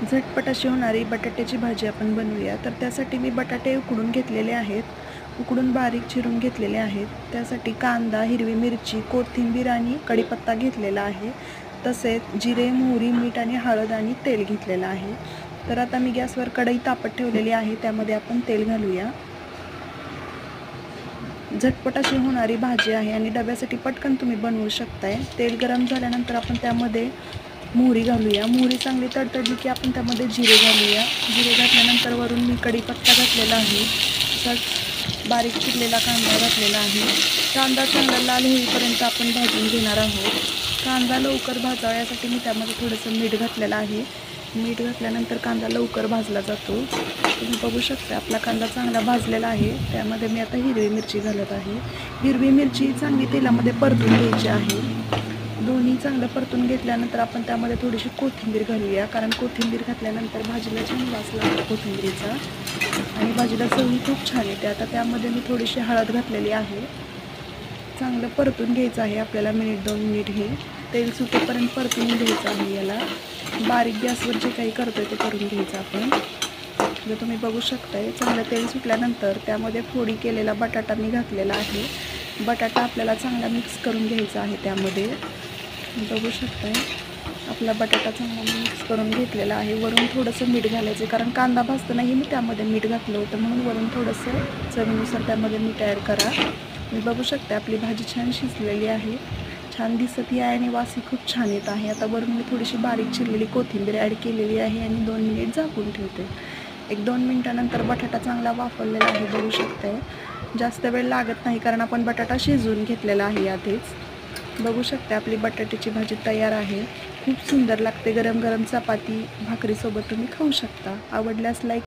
झटपट अशी होणारी बटाट्याची भाजी आपण बनवूया. तर त्यासाठी मी बटाटे उकडून घेतलेले आहेत. उकडून बारीक चिरून घेतलेले आहेत. त्यासाठी कांदा, हिरवी मिरची, कोथिंबीर आणि कढीपत्ता घेतलेला आहे. तसेच जिरे, मोहरी, मीठ आणि हळद आणि तेल घेतलेलं आहे. तर आता मी गॅसवर कढई तापत ठेवलेली आहे. त्यामध्ये आपण तेल घालूया. झटपट अशी होणारी भाजी आहे आणि डब्यासाठी पटकन तुम्ही बनवू शकताय. तेल गरम झाल्यानंतर आपण त्यामध्ये मोहरी घालूया. मोहरी चांगली तडतडली की आपण त्यामध्ये जिरे घालूया. जिरे घातल्यानंतर वरून मी कढीपत्ता घातलेला आहे. तसंच बारीक चिरलेला कांदा घातलेला आहे. कांदा चांगला लाल होईपर्यंत आपण भाजून घेणार आहोत. कांदा लवकर भाजावा यासाठी मी त्यामध्ये थोडंसं मीठ घातलेलं आहे. मीठ घातल्यानंतर कांदा लवकर भाजला जातो. तुम्ही बघू शकता आपला कांदा चांगला भाजलेला आहे. त्यामध्ये मी आता हिरवी मिरची घालत आहे. हिरवी मिरची चांगली तेलामध्ये परतून घ्यायची आहे. दोन्ही चांगलं परतून घेतल्यानंतर आपण त्यामध्ये थोडीशी कोथिंबीर घालूया, कारण कोथिंबीर घातल्यानंतर भाजीला छान वास लागतो कोथिंबीरीचा आणि भाजीला चवही खूप छान येते. आता त्यामध्ये मी थोडीशी हळद घातलेली आहे. चांगलं परतून घ्यायचं आहे आपल्याला 1-2 मिनिट. हे तेल सुटेपर्यंत परतून घ्यायचं आहे. याला बारीक गॅसवर जे काही करतोय ते करून घ्यायचं आपण. जर तुम्ही बघू शकताय चांगलं तेल सुटल्यानंतर त्यामध्ये फोडी केलेला बटाटा मी घातलेला आहे. बटाटा आपल्याला चांगला मिक्स करून घ्यायचा आहे. त्यामध्ये बघू शकताय आपला बटाटा चांगला मिक्स करून घेतलेला आहे. वरून थोडंसं मीठ घालायचं, कारण कांदा भाजतानाही मी त्यामध्ये मीठ घातलं होतं, म्हणून वरून थोडंसं चवीनुसार त्यामध्ये मीठ ॲड करा. मी बघू शकता आपली भाजी छान शिजलेली आहे, छान दिसतही आहे आणि वासही खूप छान येत आहे. आता वरून मी थोडीशी बारीक चिरलेली कोथिंबीर ॲड केलेली आहे आणि 2 मिनिट झाकून ठेवते. 1-2 मिनिटानंतर बटाटा चांगला वाफवलेला आहे. बघू शकताय जास्त वेळ लागत नाही, कारण आपण बटाटा शिजवून घेतलेला आहे आधीच. बघू शकता आपली बटाट्याची भाजी तयार आहे. खूप सुंदर लागते. गरम गरम चपाती भाकरीसोबत तुम्ही खाऊ शकता. आवडल्यास लाईक